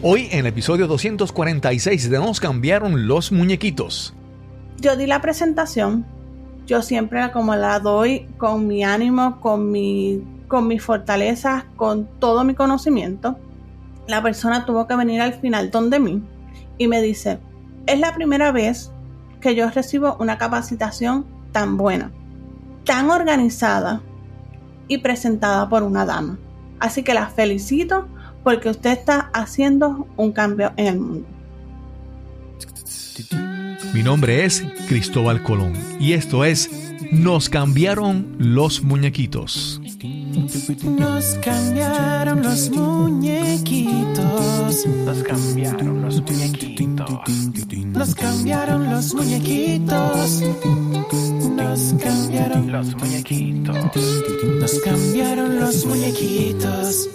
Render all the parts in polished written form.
Hoy en el episodio 246 de Nos cambiaron los muñequitos. Yo di la presentación, yo siempre como la doy con mi ánimo, con mis fortalezas, con todo mi conocimiento. La persona tuvo que venir al final donde mí y me dice, es la primera vez que yo recibo una capacitación tan buena, tan organizada y presentada por una dama. Así que la felicito porque usted está haciendo un cambio en el mundo. Mi nombre es Cristóbal Colón y esto es Nos cambiaron los muñequitos. Nos cambiaron los muñequitos. Nos cambiaron los muñequitos. Nos cambiaron los muñequitos. Nos cambiaron Los muñequitos. Nos cambiaron los muñequitos.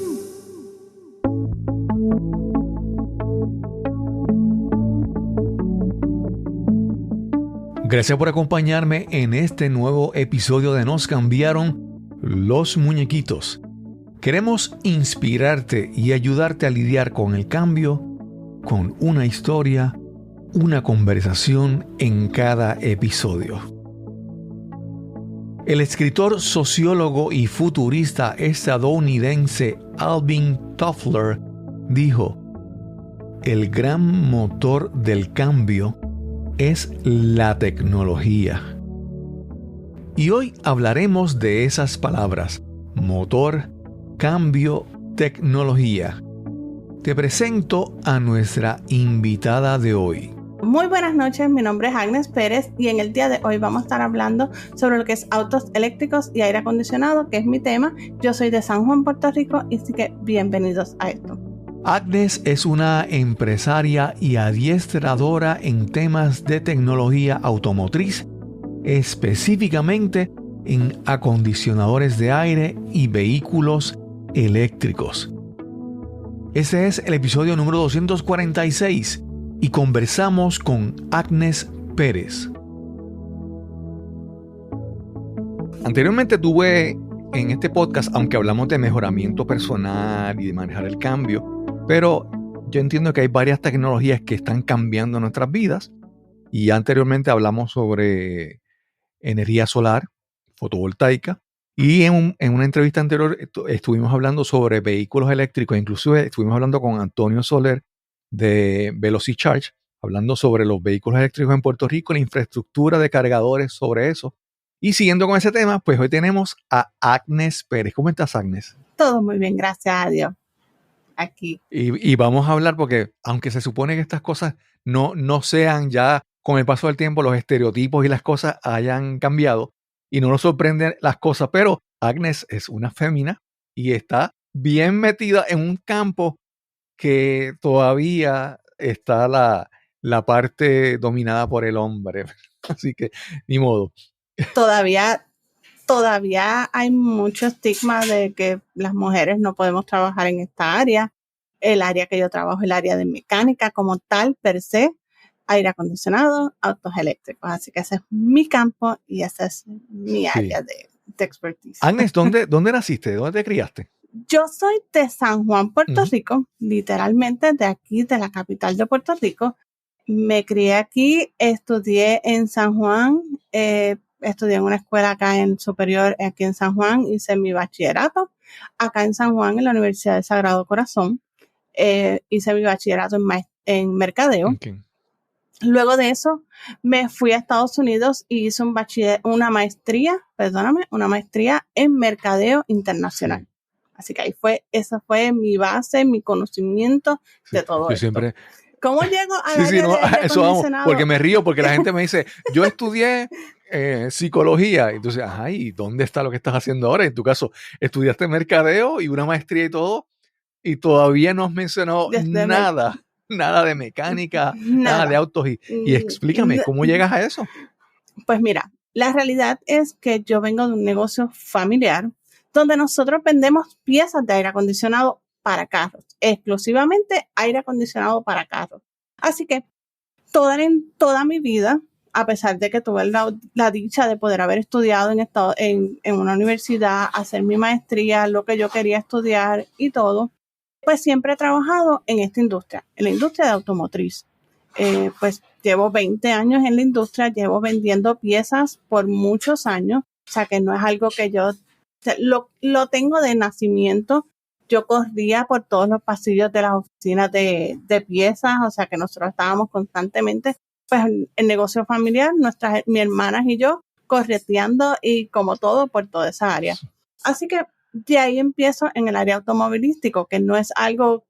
Gracias por acompañarme en este nuevo episodio de Nos cambiaron los muñequitos. Queremos inspirarte y ayudarte a lidiar con el cambio, con una historia, una conversación en cada episodio. El escritor, sociólogo y futurista estadounidense Alvin Toffler dijo: "El gran motor del cambio es la tecnología". Y hoy hablaremos de esas palabras: motor, cambio, tecnología. Te presento a nuestra invitada de hoy. Muy buenas noches, mi nombre es Agnes Pérez y en el día de hoy vamos a estar hablando sobre lo que es autos eléctricos y aire acondicionado, que es mi tema. Yo soy de San Juan, Puerto Rico, y así que bienvenidos a esto. Agnes es una empresaria y adiestradora en temas de tecnología automotriz, específicamente en acondicionadores de aire y vehículos eléctricos. Este es el episodio número 246 y conversamos con Agnes Pérez. Anteriormente tuve en este podcast, aunque hablamos de mejoramiento personal y de manejar el cambio, pero yo entiendo que hay varias tecnologías que están cambiando nuestras vidas. Y anteriormente hablamos sobre energía solar, fotovoltaica. Y en una entrevista anterior estuvimos hablando sobre vehículos eléctricos. Inclusive estuvimos hablando con Antonio Soler de VelociCharge, hablando sobre los vehículos eléctricos en Puerto Rico, la infraestructura de cargadores sobre eso. Y siguiendo con ese tema, pues hoy tenemos a Agnes Pérez. ¿Cómo estás, Agnes? Todo muy bien, gracias a Dios. Aquí. Y vamos a hablar porque aunque se supone que estas cosas no sean ya con el paso del tiempo, los estereotipos y las cosas hayan cambiado y no nos sorprenden las cosas, pero Agnes es una fémina y está bien metida en un campo que todavía está la parte dominada por el hombre. Así que ni modo. Todavía hay mucho estigma de que las mujeres no podemos trabajar en esta área. El área que yo trabajo es el área de mecánica como tal, per se, aire acondicionado, autos eléctricos. Así que ese es mi campo y esa es mi área de expertise. Agnes, ¿dónde naciste? ¿Dónde te criaste? Yo soy de San Juan, Puerto Rico, literalmente de aquí, de la capital de Puerto Rico. Me crié aquí, estudié en San Juan, estudié en una escuela acá en superior, aquí en San Juan, hice mi bachillerato acá en San Juan, en la Universidad del Sagrado Corazón. Hice mi bachillerato en mercadeo. Okay. Luego de eso, me fui a Estados Unidos y hice una maestría en mercadeo internacional. Sí. Así que esa fue mi base, mi conocimiento de todo esto. Siempre... ¿Cómo llego a la área de aire eso acondicionado? Porque me río, porque la gente me dice, yo estudié psicología. Entonces, ¿y dónde está lo que estás haciendo ahora? En tu caso, estudiaste mercadeo y una maestría y todo, y todavía no has mencionado nada de mecánica, nada de autos. Y explícame, ¿cómo llegas a eso? Pues mira, la realidad es que yo vengo de un negocio familiar donde nosotros vendemos piezas de aire acondicionado para carros, exclusivamente aire acondicionado para carros. Así que toda mi vida, a pesar de que tuve la dicha de poder haber estudiado en una universidad, hacer mi maestría, lo que yo quería estudiar y todo, pues siempre he trabajado en esta industria, en la industria de automotriz. Pues llevo 20 años en la industria, llevo vendiendo piezas por muchos años, o sea que no es algo que yo lo tengo de nacimiento. Yo corría por todos los pasillos de las oficinas de piezas, o sea que nosotros estábamos constantemente, pues en negocio familiar, mis hermanas y yo correteando y como todo por toda esa área. Así que de ahí empiezo en el área automovilístico, que no es algo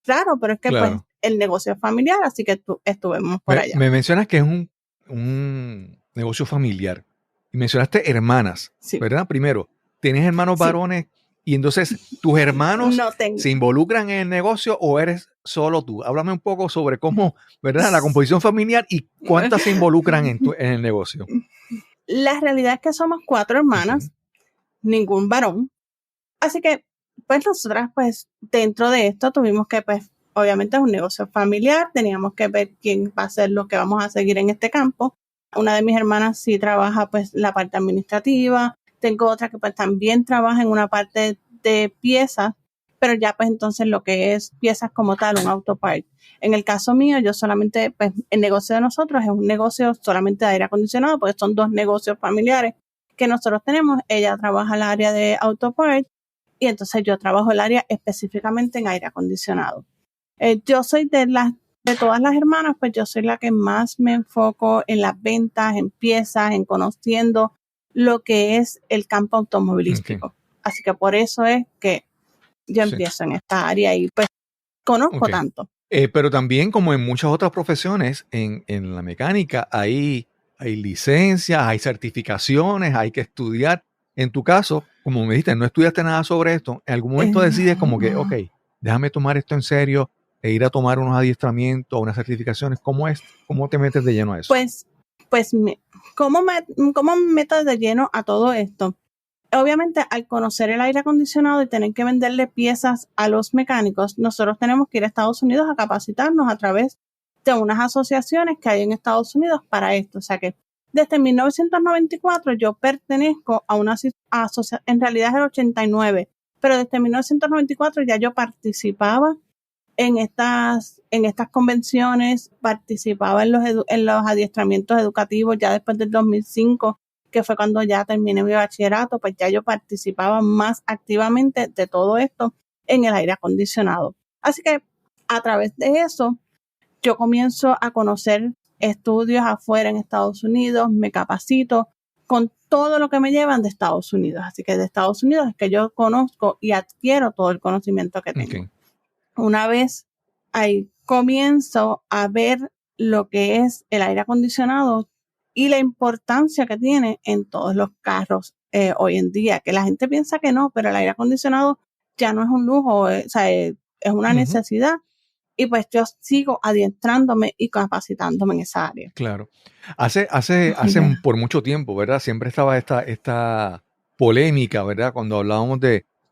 raro, pero es que Claro. pues el negocio es familiar, así que estuvimos por allá. Me mencionas que es un negocio familiar y mencionaste hermanas, Sí. ¿verdad? Primero, ¿tienes hermanos Sí. varones? Y entonces, ¿tus hermanos No tengo. se involucran en el negocio o eres solo tú? Háblame un poco sobre cómo, ¿verdad? La composición familiar y cuántas se involucran en el negocio. La realidad es que somos 4 hermanas, ningún varón. Así que, pues nosotras, pues dentro de esto tuvimos que, pues obviamente es un negocio familiar, teníamos que ver quién va a ser lo que vamos a seguir en este campo. Una de mis hermanas sí trabaja pues la parte administrativa, tengo otra que pues también trabaja en una parte de piezas, pero ya pues entonces lo que es piezas como tal, un autopart. En el caso mío, yo solamente, pues el negocio de nosotros es un negocio solamente de aire acondicionado, porque son 2 negocios familiares que nosotros tenemos. Ella trabaja el área de autopart y entonces yo trabajo el área específicamente en aire acondicionado. Yo soy de todas las hermanas, pues yo soy la que más me enfoco en las ventas, en piezas, en conociendo lo que es el campo automovilístico. Así que por eso es que yo empiezo en esta área y pues conozco tanto. Pero también, como en muchas otras profesiones, en la mecánica hay licencias, hay certificaciones, hay que estudiar. En tu caso, como me dijiste, no estudiaste nada sobre esto, en algún momento decides como que, ok, déjame tomar esto en serio e ir a tomar unos adiestramientos, unas certificaciones. ¿Cómo te metes de lleno a eso? ¿Cómo me meto de lleno a todo esto? Obviamente, al conocer el aire acondicionado y tener que venderle piezas a los mecánicos, nosotros tenemos que ir a Estados Unidos a capacitarnos a través de unas asociaciones que hay en Estados Unidos para esto. O sea que desde 1994 yo pertenezco a una asociación, en realidad es el 89, pero desde 1994 ya yo participaba en estas convenciones, participaba en los adiestramientos educativos ya después del 2005, que fue cuando ya terminé mi bachillerato, pues ya yo participaba más activamente de todo esto en el aire acondicionado. Así que a través de eso, yo comienzo a conocer estudios afuera en Estados Unidos, me capacito con todo lo que me llevan de Estados Unidos. Así que de Estados Unidos es que yo conozco y adquiero todo el conocimiento que tengo. Una vez ahí comienzo a ver lo que es el aire acondicionado y la importancia que tiene en todos los carros hoy en día, que la gente piensa que no, pero el aire acondicionado ya no es un lujo, o sea, es una necesidad. Y pues yo sigo adiestrándome y capacitándome en esa área. Claro. Hace por mucho tiempo, ¿verdad? Siempre estaba esta polémica, ¿verdad? Cuando hablábamos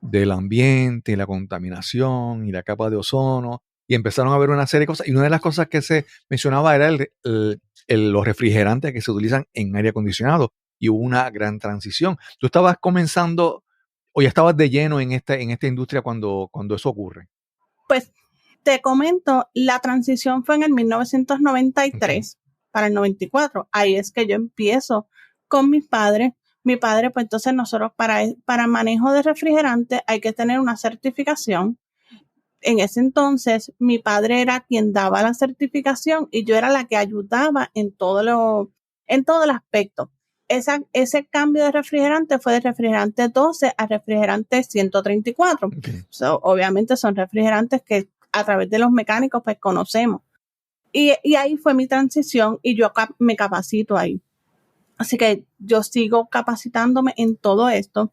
del ambiente, la contaminación y la capa de ozono, y empezaron a ver una serie de cosas. Y una de las cosas que se mencionaba era los refrigerantes que se utilizan en aire acondicionado. Y hubo una gran transición. ¿Tú estabas comenzando o ya estabas de lleno en esta industria cuando eso ocurre? Pues te comento, la transición fue en el 1993 para el 94. Ahí es que yo empiezo con mis padres. Mi padre, pues entonces nosotros para manejo de refrigerante hay que tener una certificación. En ese entonces, mi padre era quien daba la certificación y yo era la que ayudaba en todo el aspecto. Ese cambio de refrigerante fue de refrigerante 12 a refrigerante 134. So, obviamente son refrigerantes que a través de los mecánicos pues conocemos. Y ahí fue mi transición y yo me capacito ahí. Así que yo sigo capacitándome en todo esto.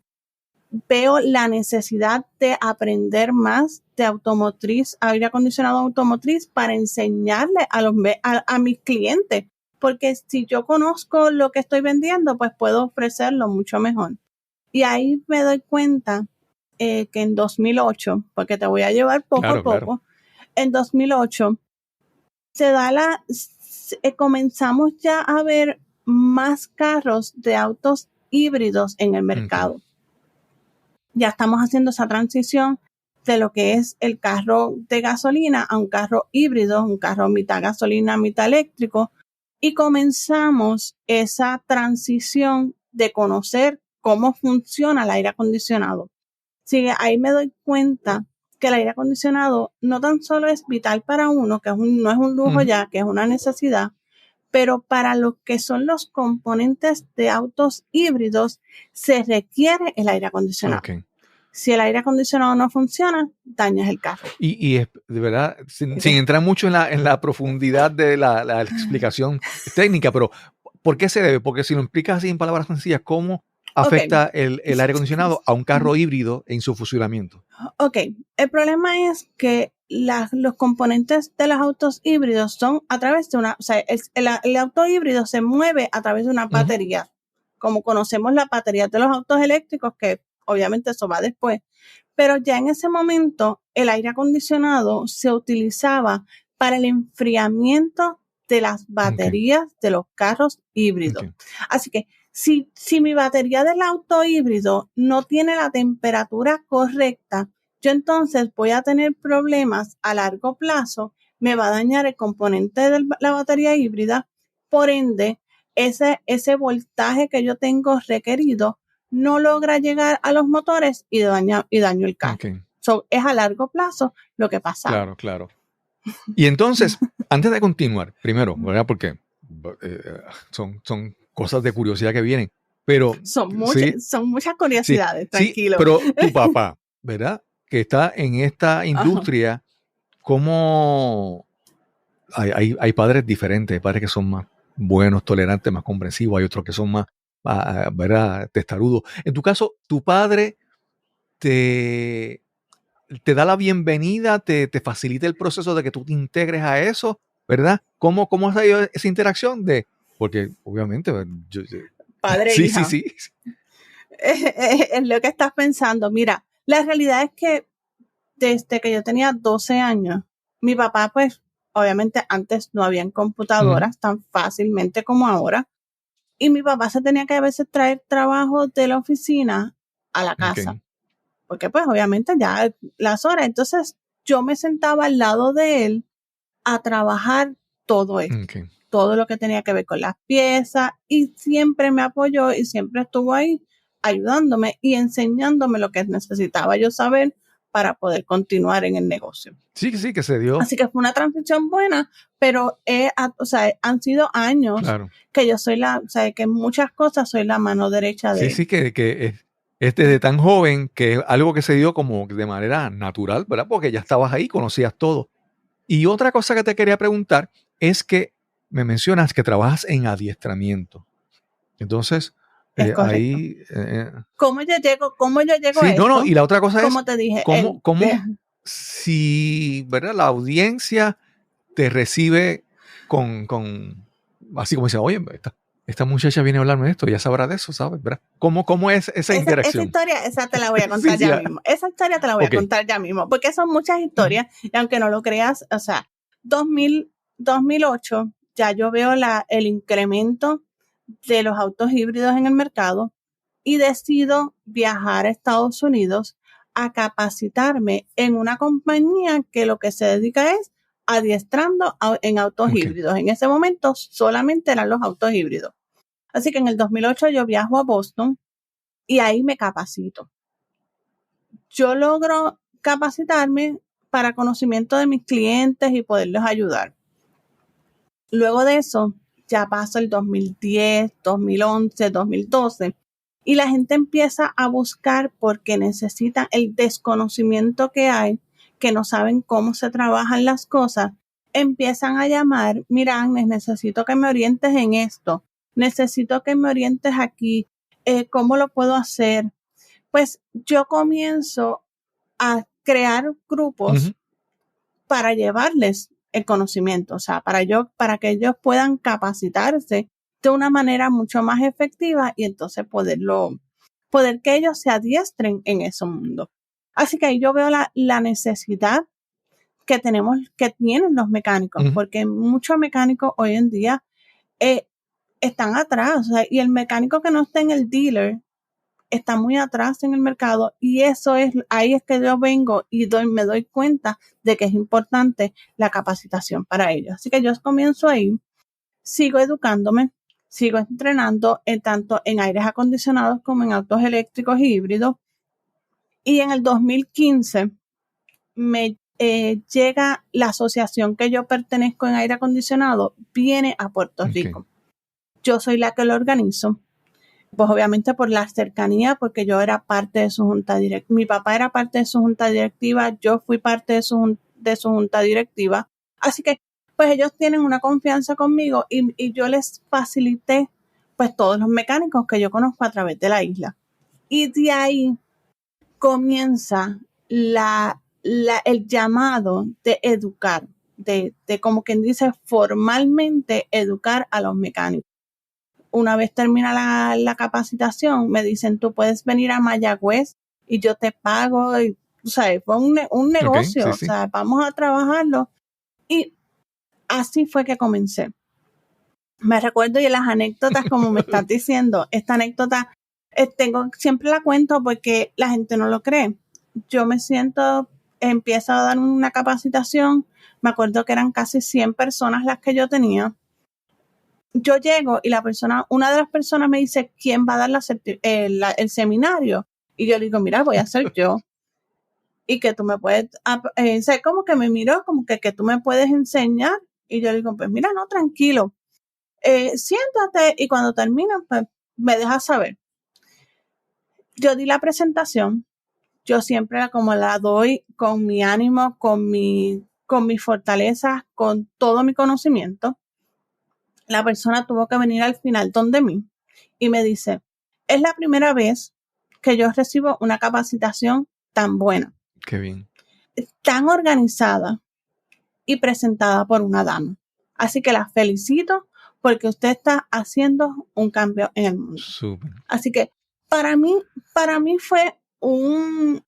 Veo la necesidad de aprender más de automotriz, aire acondicionado automotriz, para enseñarle a mis clientes. Porque si yo conozco lo que estoy vendiendo, pues puedo ofrecerlo mucho mejor. Y ahí me doy cuenta que en 2008, porque te voy a llevar poco a poco, en 2008 comenzamos ya a ver más carros de autos híbridos en el mercado. Ya estamos haciendo esa transición de lo que es el carro de gasolina a un carro híbrido, un carro mitad gasolina, mitad eléctrico, y comenzamos esa transición de conocer cómo funciona el aire acondicionado. Sí, ahí me doy cuenta que el aire acondicionado no tan solo es vital para uno, que no es un lujo ya, que es una necesidad, pero para lo que son los componentes de autos híbridos se requiere el aire acondicionado. Okay. Si el aire acondicionado no funciona, dañas el carro. Y es, de verdad, sin entrar mucho en la profundidad de la explicación técnica, pero ¿por qué se debe? Porque si lo explicas así en palabras sencillas, ¿cómo afecta el aire acondicionado a un carro híbrido en su funcionamiento? Ok, el problema es que los componentes de los autos híbridos son a través de una, o sea, el auto híbrido se mueve a través de una batería, como conocemos las baterías de los autos eléctricos, que obviamente eso va después, pero ya en ese momento el aire acondicionado se utilizaba para el enfriamiento de las baterías de los carros híbridos. Así que si mi batería del auto híbrido no tiene la temperatura correcta, yo entonces voy a tener problemas a largo plazo, me va a dañar el componente de la batería híbrida, por ende, ese voltaje que yo tengo requerido no logra llegar a los motores y daño el carro. So, es a largo plazo lo que pasa. Claro, claro. Y entonces, antes de continuar, primero, ¿verdad? Porque son cosas de curiosidad que vienen, pero... Son muchas curiosidades, tranquilo. Sí, pero tu papá, ¿verdad? Que está en esta industria, ¿cómo...? Hay padres diferentes, hay padres que son más buenos, tolerantes, más comprensivos, hay otros que son más, ¿verdad?, testarudos. En tu caso, tu padre te da la bienvenida, te facilita el proceso de que tú te integres a eso, ¿verdad? ¿Cómo ha salido esa interacción? Porque obviamente... Padre e hija. Sí. Es lo que estás pensando. Mira, la realidad es que desde que yo tenía 12 años, mi papá, pues, obviamente antes no habían computadoras tan fácilmente como ahora, y mi papá se tenía que a veces traer trabajo de la oficina a la casa, porque pues obviamente ya las horas, entonces yo me sentaba al lado de él a trabajar todo esto, todo lo que tenía que ver con las piezas, y siempre me apoyó y siempre estuvo ahí ayudándome y enseñándome lo que necesitaba yo saber para poder continuar en el negocio. Sí, que se dio. Así que fue una transición buena, pero han sido años que yo soy que en muchas cosas soy la mano derecha de él. Sí, que es desde tan joven que es algo que se dio como de manera natural, ¿verdad? Porque ya estabas ahí, conocías todo. Y otra cosa que te quería preguntar es que me mencionas que trabajas en adiestramiento. Entonces, ahí... ¿Cómo yo llego sí, a esto? No, y la otra cosa como es... te dije, ¿Cómo si, ¿verdad?, la audiencia te recibe con así como dice, oye, esta muchacha viene a hablarme de esto, ya sabrá de eso, ¿sabes? ¿Verdad? ¿Cómo es esa interacción? Esa historia, esa te la voy a contar mismo. Esa historia te la voy a contar ya mismo, porque son muchas historias, y aunque no lo creas, 2008, ya yo veo el incremento de los autos híbridos en el mercado y decido viajar a Estados Unidos a capacitarme en una compañía que lo que se dedica es adiestrando en autos híbridos. En ese momento solamente eran los autos híbridos. Así que en el 2008 yo viajo a Boston y ahí me capacito. Yo logro capacitarme para conocimiento de mis clientes y poderlos ayudar. Luego de eso, ya pasa el 2010, 2011, 2012 y la gente empieza a buscar porque necesitan el desconocimiento que hay, que no saben cómo se trabajan las cosas, empiezan a llamar, mira, Agnes, necesito que me orientes en esto, necesito que me orientes aquí, ¿cómo lo puedo hacer? Pues yo comienzo a crear grupos para llevarles el conocimiento, para que ellos puedan capacitarse de una manera mucho más efectiva y entonces poder que ellos se adiestren en ese mundo. Así que ahí yo veo la necesidad que tienen los mecánicos, porque muchos mecánicos hoy en día están atrás, y el mecánico que no está en el dealer está muy atrás en el mercado y ahí es que yo vengo y me doy cuenta de que es importante la capacitación para ellos. Así que yo comienzo ahí, sigo educándome, sigo entrenando tanto en aires acondicionados como en autos eléctricos y híbridos. Y en el 2015 me llega la asociación que yo pertenezco en aire acondicionado, viene a Puerto Rico. Yo soy la que lo organizo. Pues obviamente por la cercanía, porque yo era parte de su junta directiva. Mi papá era parte de su junta directiva, yo fui parte de su junta directiva. Así que, pues ellos tienen una confianza conmigo y yo les facilité, pues todos los mecánicos que yo conozco a través de la isla. Y de ahí comienza el llamado de educar, de como quien dice, formalmente educar a los mecánicos. Una vez termina la capacitación, me dicen, tú puedes venir a Mayagüez y yo te pago. Y, o sea, fue un negocio, Okay, sí. O sea, vamos a trabajarlo. Y así fue que comencé. Me recuerdo y en las anécdotas, como me estás diciendo, esta anécdota siempre la cuento porque la gente no lo cree. Yo empiezo a dar una capacitación, me acuerdo que eran casi 100 personas las que yo tenía. Yo llego y una de las personas me dice, ¿quién va a dar el seminario? Y yo le digo, mira, voy a ser yo. Y que tú me puedes, como que me miró, como que tú me puedes enseñar. Y yo le digo, pues mira, no, tranquilo. Siéntate y cuando termine, pues me dejas saber. Yo di la presentación. Yo siempre la doy con mi ánimo, con mis fortalezas, con todo mi conocimiento. La persona tuvo que venir al final donde mí y me dice, es la primera vez que yo recibo una capacitación tan buena. Qué bien. Tan organizada y presentada por una dama. Así que la felicito porque usted está haciendo un cambio en el mundo. Súper. Así que para mí fue un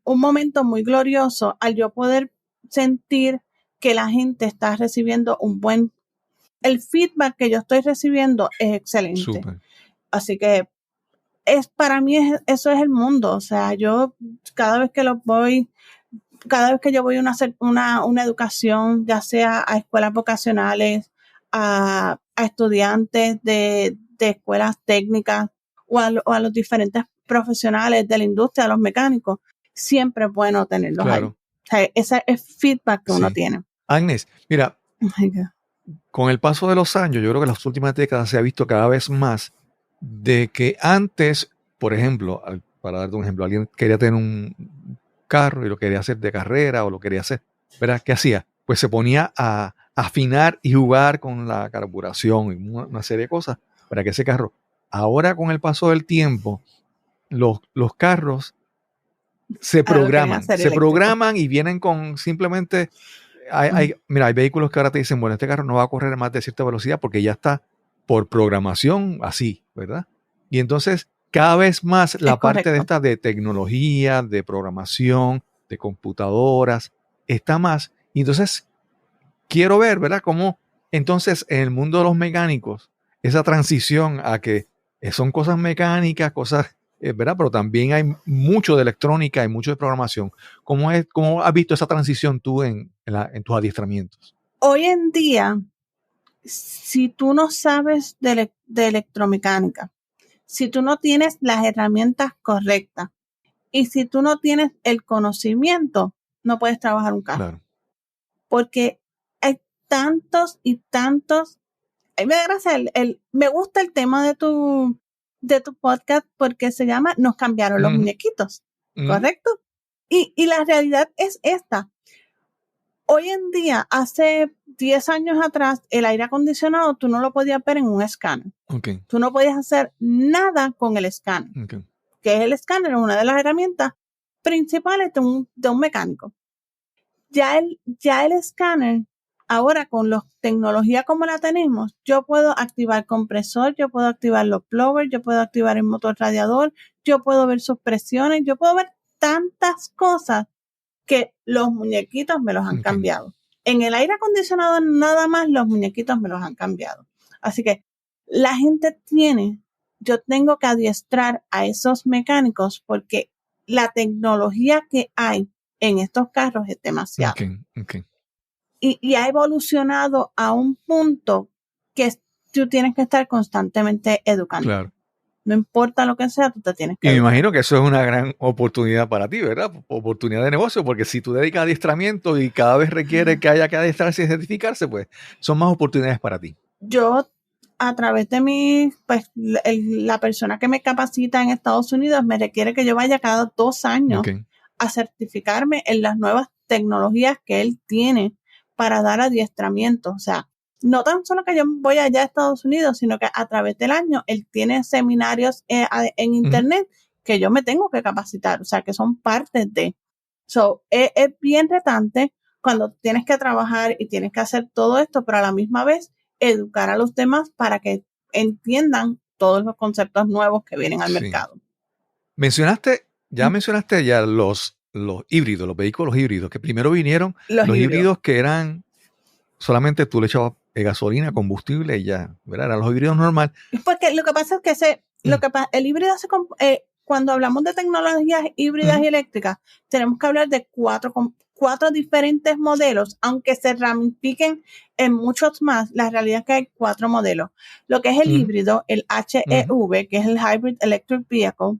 momento muy glorioso al yo poder sentir que la gente está recibiendo el feedback que yo estoy recibiendo es excelente. Súper. Así que para mí eso es el mundo. O sea, yo cada vez que yo voy a hacer una educación, ya sea a escuelas vocacionales, a estudiantes de escuelas técnicas o a los diferentes profesionales de la industria, a los mecánicos, siempre es bueno tenerlos ahí. O sea, ese es feedback que uno tiene. Agnes, mira, con el paso de los años, yo creo que en las últimas décadas se ha visto cada vez más de que antes, por ejemplo, para darte un ejemplo, alguien quería tener un carro y lo quería hacer de carrera o lo quería hacer, ¿verdad? ¿Qué hacía? Pues se ponía a afinar y jugar con la carburación y una serie de cosas para que ese carro. Ahora, con el paso del tiempo, los carros se programan y vienen con simplemente... Hay vehículos que ahora te dicen, bueno, este carro no va a correr más de cierta velocidad porque ya está por programación así, ¿verdad? Y entonces, cada vez más la parte de esta de tecnología, de programación, de computadoras, está más. Y entonces, quiero ver, ¿verdad? Cómo entonces en el mundo de los mecánicos, esa transición a que son cosas mecánicas, cosas... ¿verdad? Pero también hay mucho de electrónica y mucho de programación. ¿Cómo has visto esa transición tú en tus adiestramientos? Hoy en día, si tú no sabes de electromecánica, si tú no tienes las herramientas correctas y si tú no tienes el conocimiento, no puedes trabajar un carro. Claro. Porque hay tantos y tantos. Me da gracia, me gusta el tema de tu podcast porque se llama Nos cambiaron los muñequitos, ¿correcto? Y la realidad es esta. Hoy en día, hace 10 años atrás, el aire acondicionado tú no lo podías ver en un escáner. Okay. Tú no podías hacer nada con el escáner. Okay. Que es el escáner, una de las herramientas principales de un mecánico. Ya el escáner, ahora con la tecnología como la tenemos, yo puedo activar compresor, yo puedo activar los blowers, yo puedo activar el motor radiador, yo puedo ver sus presiones, yo puedo ver tantas cosas que los muñequitos me los han cambiado. En el aire acondicionado nada más los muñequitos me los han cambiado. Así que la gente tiene yo tengo que adiestrar a esos mecánicos porque la tecnología que hay en estos carros es demasiado. Okay. Y ha evolucionado a un punto que tú tienes que estar constantemente educando. Claro. No importa lo que sea, tú te tienes que Y me educar. imagino que eso es una gran oportunidad para ti, ¿verdad? Oportunidad de negocio, porque si tú dedicas a adiestramiento y cada vez requiere que haya que adiestrarse y certificarse, pues son más oportunidades para ti. Yo, a través de pues la persona que me capacita en Estados Unidos me requiere que yo vaya cada 2 años Okay. a certificarme en las nuevas tecnologías que él tiene para dar adiestramiento. O sea, no tan solo que yo voy allá a Estados Unidos, sino que a través del año él tiene seminarios en internet que yo me tengo que capacitar. O sea, que son parte de. So, es bien retante cuando tienes que trabajar y tienes que hacer todo esto, pero a la misma vez educar a los demás para que entiendan todos los conceptos nuevos que vienen al mercado. Mencionaste ya los híbridos, los vehículos híbridos, que primero vinieron los híbridos que eran solamente tú le echabas gasolina, combustible y ya, ¿verdad? Eran los híbridos normales. Porque lo que pasa es que el híbrido cuando hablamos de tecnologías híbridas y eléctricas, tenemos que hablar de cuatro diferentes modelos, aunque se ramifiquen en muchos más. La realidad es que hay 4 modelos. Lo que es el híbrido, el HEV, que es el Hybrid Electric Vehicle,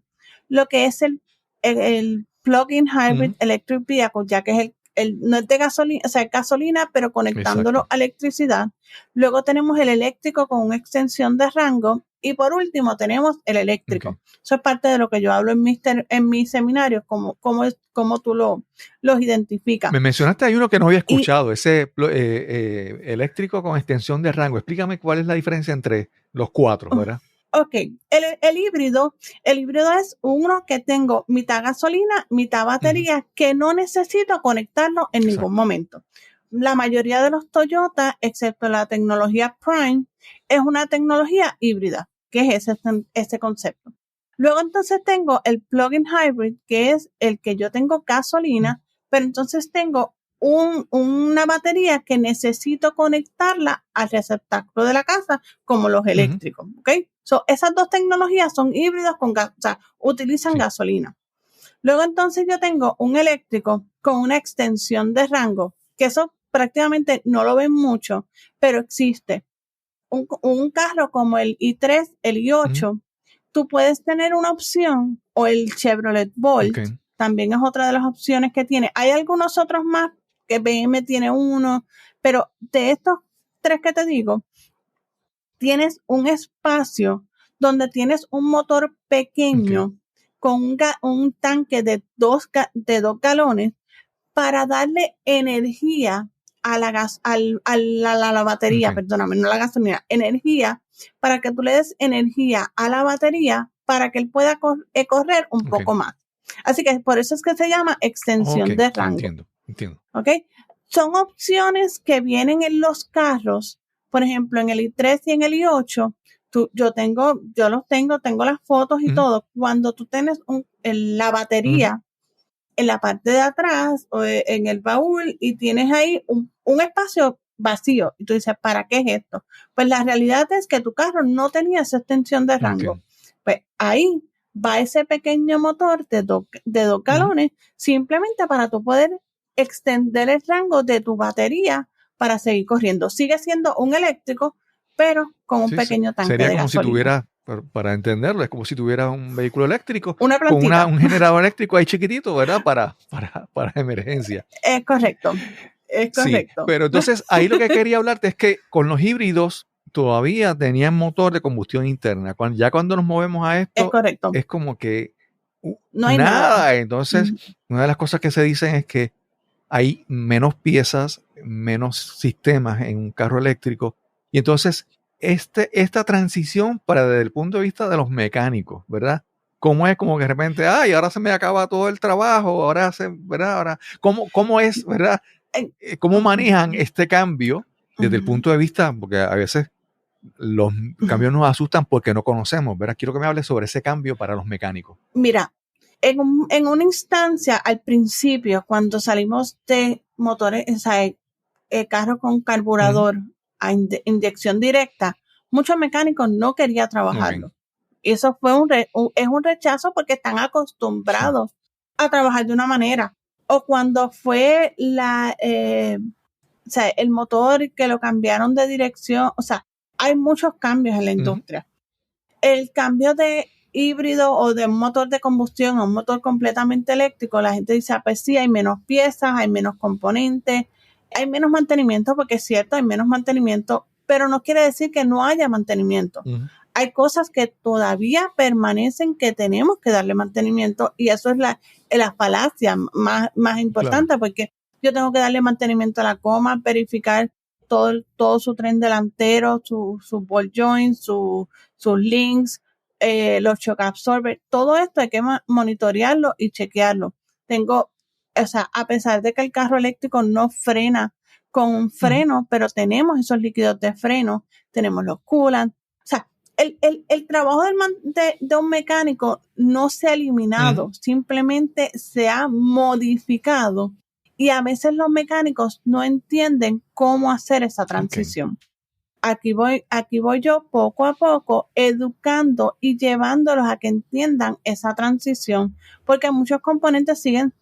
lo que es el Plug-in Hybrid Electric Vehicle, ya que es no es de gasolina, o sea, es gasolina, pero conectándolo a electricidad. Luego tenemos el eléctrico con una extensión de rango. Y por último tenemos el eléctrico. Okay. Eso es parte de lo que yo hablo en mis seminarios, cómo tú los identificas. Me mencionaste hay uno que no había escuchado, ese eléctrico con extensión de rango. Explícame cuál es la diferencia entre los 4, ¿verdad? Ok, el híbrido es uno que tengo mitad gasolina, mitad batería, que no necesito conectarlo en ningún momento. La mayoría de los Toyota, excepto la tecnología Prime, es una tecnología híbrida, que es ese concepto. Luego entonces tengo el plug-in hybrid, que es el que yo tengo gasolina, pero entonces tengo una batería que necesito conectarla al receptáculo de la casa, como los eléctricos, ¿ok? So, esas 2 tecnologías son híbridas o sea, utilizan gasolina. Luego entonces yo tengo un eléctrico con una extensión de rango, que eso prácticamente no lo ven mucho, pero existe. Un carro como el i3, el i8, tú puedes tener una opción, o el Chevrolet Bolt, también es otra de las opciones que tiene. Hay algunos otros más, que BM tiene uno, pero de estos 3 que te digo, tienes un espacio donde tienes un motor pequeño con un tanque de 2 galones para darle energía a la batería, perdóname, no la gasolina, energía, para que tú le des energía a la batería para que él pueda correr un poco más. Así que por eso es que se llama extensión de rango. Entiendo. ¿Ok? Son opciones que vienen en los carros, por ejemplo, en el i3 y en el i8, yo los tengo las fotos y todo. Cuando tú tienes la batería en la parte de atrás o en el baúl y tienes ahí un espacio vacío y tú dices, ¿para qué es esto? Pues la realidad es que tu carro no tenía esa extensión de rango. Pues ahí va ese pequeño motor de 2 galones simplemente para tú poder extender el rango de tu batería para seguir corriendo. Sigue siendo un eléctrico, pero con un pequeño tanque de gasolina. Sería como si tuviera, para entenderlo, es como si tuviera un vehículo eléctrico con un generador eléctrico ahí chiquitito, ¿verdad? Para emergencia. Es correcto. Sí, pero entonces ahí lo que quería hablarte es que con los híbridos todavía tenían motor de combustión interna. Ya cuando nos movemos a esto, es como que no hay nada. Entonces, una de las cosas que se dicen es que hay menos piezas, menos sistemas en un carro eléctrico. Y entonces, esta transición desde el punto de vista de los mecánicos, ¿verdad? ¿Cómo es como que de repente, ahora se me acaba todo el trabajo, ¿verdad? ¿Cómo es, verdad? ¿Cómo manejan este cambio desde el punto de vista? Porque a veces los cambios nos asustan porque no conocemos, ¿verdad? Quiero que me hables sobre ese cambio para los mecánicos. Mira, en una instancia, al principio, cuando salimos de motores, o sea, carro con carburador a inyección directa, muchos mecánicos no querían trabajarlo. Y eso fue es un rechazo porque están acostumbrados a trabajar de una manera. O cuando fue o sea, el motor que lo cambiaron de dirección, o sea, hay muchos cambios en la industria. El cambio de híbrido o de un motor de combustión a un motor completamente eléctrico, la gente dice, pues sí, hay menos piezas, hay menos componentes, hay menos mantenimiento, porque es cierto, hay menos mantenimiento, pero no quiere decir que no haya mantenimiento. Hay cosas que todavía permanecen que tenemos que darle mantenimiento, y eso es la falacia más importante, porque yo tengo que darle mantenimiento a la goma, verificar todo su tren delantero, sus ball joints, sus links, los shock absorbers, todo esto hay que monitorearlo y chequearlo. O sea, a pesar de que el carro eléctrico no frena con un freno, pero tenemos esos líquidos de freno, tenemos los coolants. O sea, el trabajo de un mecánico no se ha eliminado, simplemente se ha modificado. Y a veces los mecánicos no entienden cómo hacer esa transición. Aquí voy yo poco a poco educando y llevándolos a que entiendan esa transición, porque muchos componentes siguen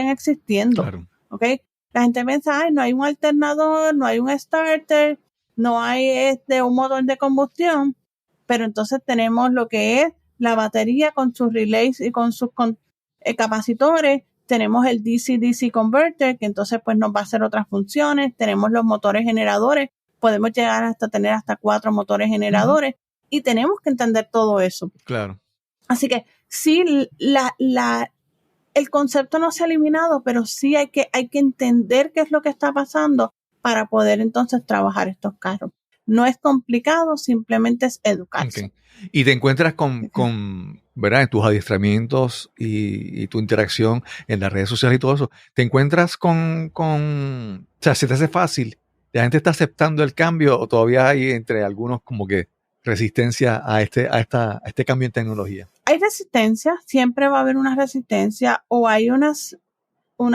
existiendo. Claro. ¿Okay? La gente piensa, no hay un alternador, no hay un starter, no hay un motor de combustión, pero entonces tenemos lo que es la batería con sus relays y con sus capacitores. Tenemos el DC-DC converter, que entonces pues nos va a hacer otras funciones. Tenemos los motores generadores. Podemos llegar hasta tener hasta 4 motores generadores. Y tenemos que entender todo eso. Claro. Así que sí, el concepto no se ha eliminado, pero sí hay que entender qué es lo que está pasando para poder entonces trabajar estos carros. No es complicado, simplemente es educarse. Y te encuentras con ¿verdad? En tus adiestramientos y tu interacción en las redes sociales y todo eso, te encuentras o sea, ¿se te hace fácil? ¿La gente está aceptando el cambio o todavía hay entre algunos como que resistencia a este cambio en tecnología? Hay resistencia, siempre va a haber una resistencia, o hay unas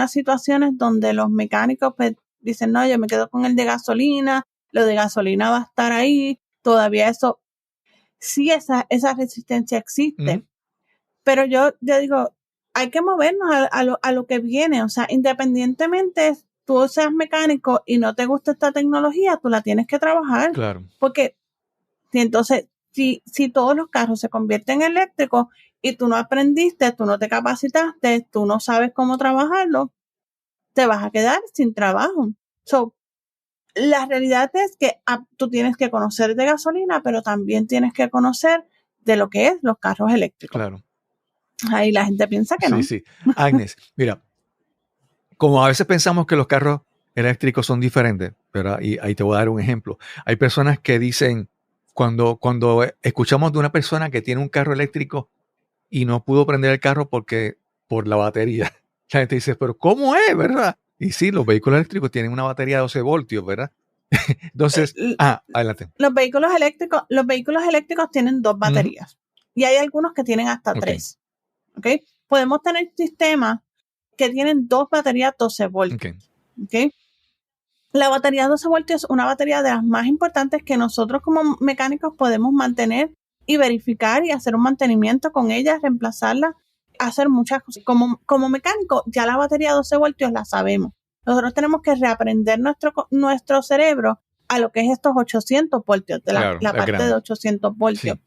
situaciones donde los mecánicos pues, dicen, no, yo me quedo con el de gasolina, lo de gasolina va a estar ahí, todavía eso, sí esa resistencia existe, pero yo digo, hay que movernos a lo que viene, o sea, independientemente tú seas mecánico y no te gusta esta tecnología, tú la tienes que trabajar. Claro. Porque entonces, si todos los carros se convierten en eléctricos y tú no aprendiste, tú no te capacitaste, tú no sabes cómo trabajarlo, te vas a quedar sin trabajo. So, la realidad es que tú tienes que conocer de gasolina, pero también tienes que conocer de lo que es los carros eléctricos. Claro. Ahí la gente piensa que no. Sí. Agnes, mira, como a veces pensamos que los carros eléctricos son diferentes, pero ahí te voy a dar un ejemplo. Hay personas que dicen, cuando escuchamos de una persona que tiene un carro eléctrico y no pudo prender el carro por la batería, la gente dice, pero ¿cómo es, verdad? Y sí, los vehículos eléctricos tienen una batería de 12 voltios, ¿verdad? Entonces, adelante. Los vehículos eléctricos tienen 2 baterías y hay algunos que tienen hasta 3. ¿Okay? Podemos tener sistemas que tienen 2 baterías 12 voltios. ¿Okay? La batería 12 voltios es una batería de las más importantes que nosotros como mecánicos podemos mantener y verificar y hacer un mantenimiento con ella, reemplazarla, hacer muchas cosas. Como mecánico, ya la batería 12 voltios la sabemos. Nosotros tenemos que reaprender nuestro cerebro a lo que es estos 800 voltios, de la parte grande. De 800 voltios. Sí.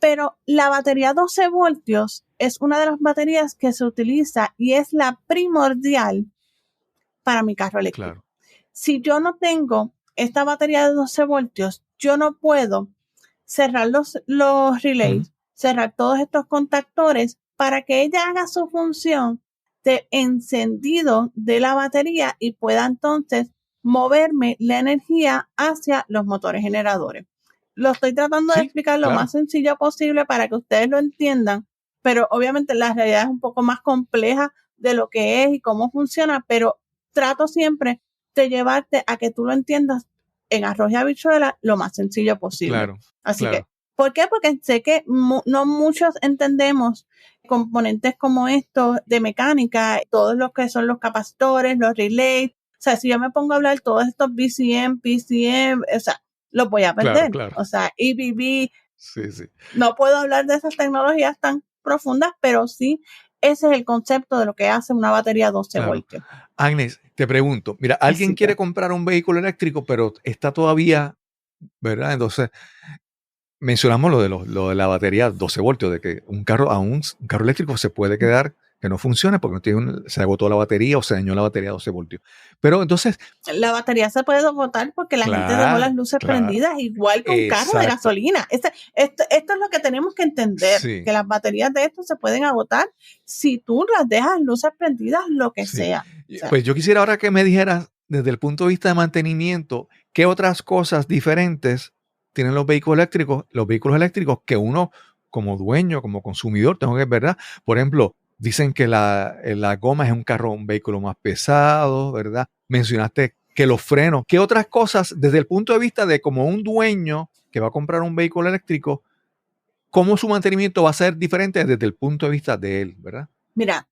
Pero la batería 12 voltios es una de las baterías que se utiliza y es la primordial para mi carro eléctrico. Claro. Si yo no tengo esta batería de 12 voltios, yo no puedo cerrar los relays, cerrar todos estos contactores para que ella haga su función de encendido de la batería y pueda entonces moverme la energía hacia los motores generadores. Lo estoy tratando de explicar lo más sencillo posible para que ustedes lo entiendan, pero obviamente la realidad es un poco más compleja de lo que es y cómo funciona, pero trato siempre de llevarte a que tú lo entiendas en arroz y habichuela lo más sencillo posible. Claro, así que, ¿por qué? Porque sé que no muchos entendemos componentes como estos de mecánica, todos los que son los capacitores, los relays. O sea, si yo me pongo a hablar todos estos BCM, PCM, o sea, los voy a perder. Claro. O sea, EBB, Sí, sí. No puedo hablar de esas tecnologías tan profundas, pero sí, ese es el concepto de lo que hace una batería 12 Claro. voltios. Agnes, te pregunto, mira, alguien Sí, quiere claro. comprar un vehículo eléctrico, pero está todavía, ¿verdad? Entonces, mencionamos lo de la batería 12 voltios, de que un carro eléctrico se puede quedar que no funcione porque no tiene se agotó la batería o se dañó la batería 12 voltios. Pero entonces, La batería se puede botar porque la gente dejó las luces claro, prendidas, igual que un carro de exacto. gasolina. Esto es lo que tenemos que entender, Sí. que las baterías de esto se pueden agotar si tú las dejas luces prendidas, lo que Sí. sea. O sea, Pues yo quisiera ahora que me dijeras, desde el punto de vista de mantenimiento, qué otras cosas diferentes tienen los vehículos eléctricos que uno como dueño, como consumidor, tengo que ver, ¿verdad? Por ejemplo, dicen que la goma es un vehículo más pesado, ¿verdad? Mencionaste que los frenos, ¿qué otras cosas desde el punto de vista de como un dueño que va a comprar un vehículo eléctrico, cómo su mantenimiento va a ser diferente desde el punto de vista de él, ¿verdad? mira,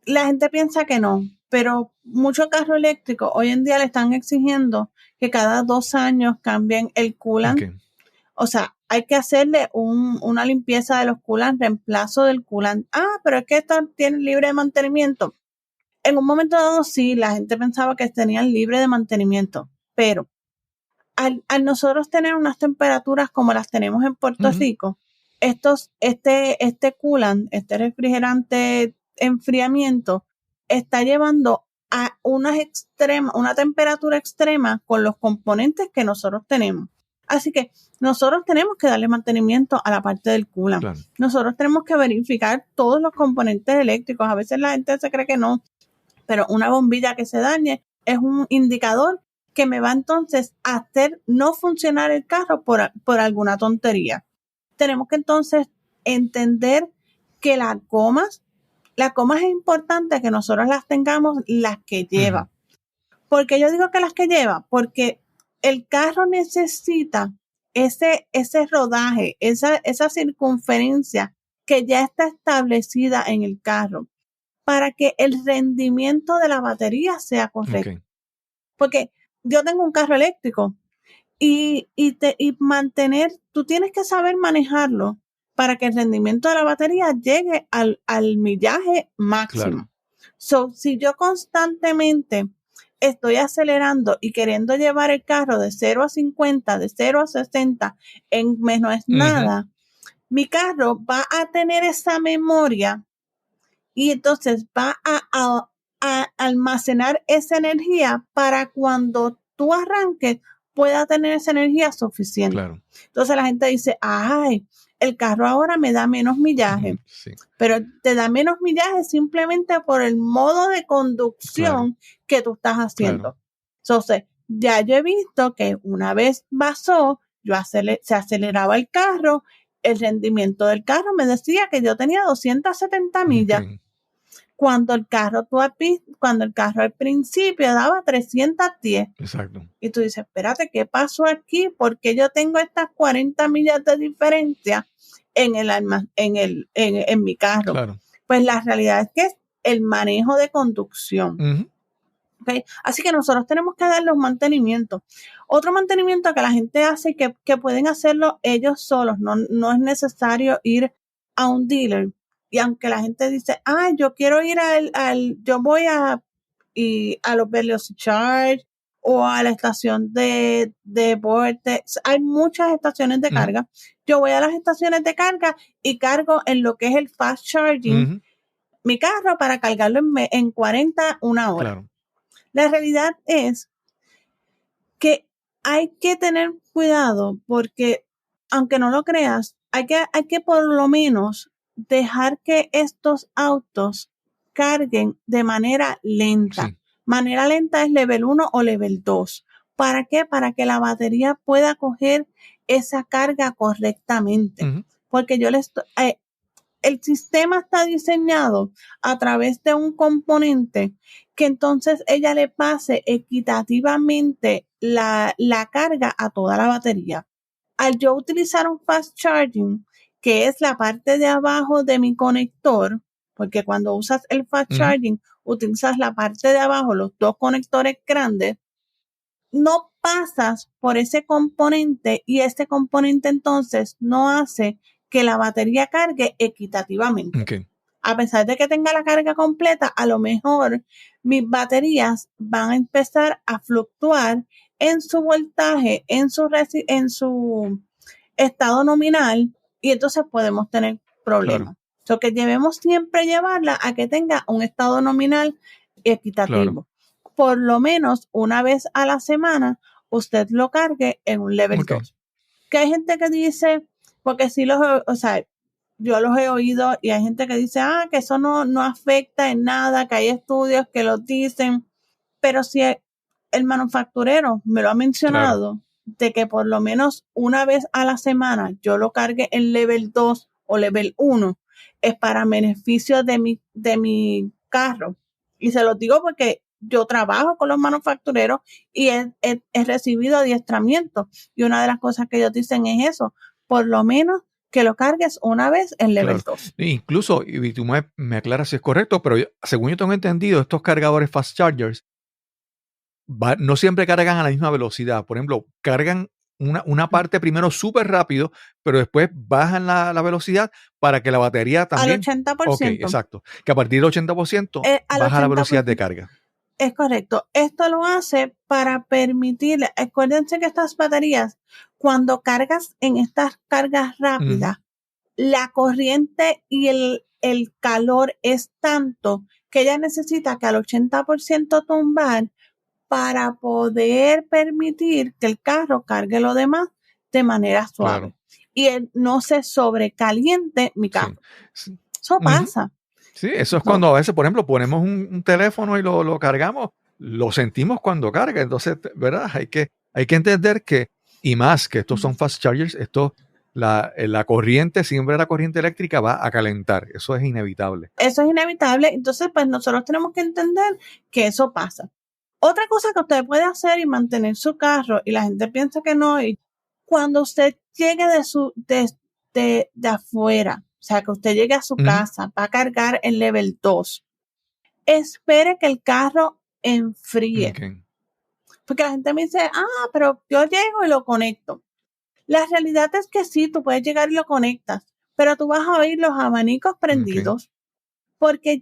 la gente piensa que no, pero muchos carros eléctricos hoy en día le están exigiendo que cada 2 años cambien el coolant. Okay. O sea, hay que hacerle una limpieza de los coolants, reemplazo del coolant. Pero es que esto tiene libre de mantenimiento. En un momento dado, sí, la gente pensaba que tenían libre de mantenimiento, pero al nosotros tener unas temperaturas como las tenemos en Puerto Rico, este coolant, este refrigerante enfriamiento, está llevando a una temperatura extrema con los componentes que nosotros tenemos. Así que nosotros tenemos que darle mantenimiento a la parte del coolant. Claro. Nosotros tenemos que verificar todos los componentes eléctricos. A veces la gente se cree que no, pero una bombilla que se dañe es un indicador que me va entonces a hacer no funcionar el carro por alguna tontería. Tenemos que entonces entender que las gomas es importante que nosotros las tengamos, las que lleva. ¿Por qué yo digo que las que lleva? Porque el carro necesita ese rodaje, esa circunferencia que ya está establecida en el carro para que el rendimiento de la batería sea correcto. Okay. Porque yo tengo un carro eléctrico y tú tienes que saber manejarlo para que el rendimiento de la batería llegue al millaje máximo. Claro. So, si yo constantemente estoy acelerando y queriendo llevar el carro de 0 a 50, de 0 a 60 en menos nada, mi carro va a tener esa memoria y entonces va a almacenar esa energía para cuando tú arranques pueda tener esa energía suficiente. Claro. Entonces la gente dice, el carro ahora me da menos millaje. Sí. Pero te da menos millaje simplemente por el modo de conducción que tú estás haciendo. Claro. Entonces, ya yo he visto que una vez pasó, se aceleraba el carro, el rendimiento del carro me decía que yo tenía 270 millas. Okay. Cuando el carro al principio daba 310. Exacto. Y tú dices, espérate, ¿qué pasó aquí? ¿Por qué yo tengo estas 40 millas de diferencia en mi carro? Claro. Pues la realidad es que es el manejo de conducción. ¿Okay? Así que nosotros tenemos que darle un mantenimiento. Otro mantenimiento que la gente hace que pueden hacerlo ellos solos, no es necesario ir a un dealer. Y aunque la gente dice, yo quiero ir yo voy a los Velocity Charge o a la estación de Vortex. Hay muchas estaciones de carga. Yo voy a las estaciones de carga y cargo en lo que es el fast charging mi carro para cargarlo en 40 una hora. Claro. La realidad es que hay que tener cuidado porque, aunque no lo creas, hay que por lo menos dejar que estos autos carguen de manera lenta. Sí. Manera lenta es level 1 o level 2. ¿Para qué? Para que la batería pueda coger esa carga correctamente. Porque el sistema está diseñado a través de un componente que entonces ella le pase equitativamente la carga a toda la batería. Al yo utilizar un fast charging, que es la parte de abajo de mi conector, porque cuando usas el fast charging, utilizas la parte de abajo, los dos conectores grandes, no pasas por ese componente y este componente entonces no hace que la batería cargue equitativamente. Okay. A pesar de que tenga la carga completa, a lo mejor mis baterías van a empezar a fluctuar en su voltaje, en su estado nominal, y entonces podemos tener problemas. So que debemos siempre llevarla a que tenga un estado nominal equitativo. Por lo menos una vez a la semana usted lo cargue en un level 2. Que hay gente que dice, porque sí yo los he oído y hay gente que dice, que eso no afecta en nada, que hay estudios que lo dicen, pero si el manufacturero me lo ha mencionado, de que por lo menos una vez a la semana yo lo cargue en level 2 o level 1, es para beneficio de mi carro. Y se lo digo porque yo trabajo con los manufactureros y he recibido adiestramiento. Y una de las cosas que ellos dicen es eso, por lo menos que lo cargues una vez en level 2. Incluso, y tú me aclaras si es correcto, pero según yo tengo entendido, estos cargadores fast chargers no siempre cargan a la misma velocidad. Por ejemplo, cargan una parte primero súper rápido, pero después bajan la velocidad para que la batería también... Al 80%. Ok, exacto. Que a partir del 80% baja la velocidad de carga. Es correcto. Esto lo hace para permitir, acuérdense que estas baterías, cuando cargas en estas cargas rápidas, la corriente y el calor es tanto que ella necesita que al 80% tumbar para poder permitir que el carro cargue lo demás de manera suave. Y no se sobrecaliente mi carro. Sí. Eso pasa. Sí, eso es cuando a veces, por ejemplo, ponemos un teléfono y lo cargamos, lo sentimos cuando carga. Entonces, ¿verdad? Hay que entender que, y más que estos son fast chargers, la corriente, siempre la corriente eléctrica va a calentar. Eso es inevitable. Eso es inevitable. Entonces, pues nosotros tenemos que entender que eso pasa. Otra cosa que usted puede hacer y mantener su carro, y la gente piensa que no, y cuando usted llegue de afuera, o sea, que usted llegue a su casa, va a cargar en level 2, espere que el carro enfríe. Okay. Porque la gente me dice, pero yo llego y lo conecto. La realidad es que sí, tú puedes llegar y lo conectas, pero tú vas a oír los abanicos prendidos porque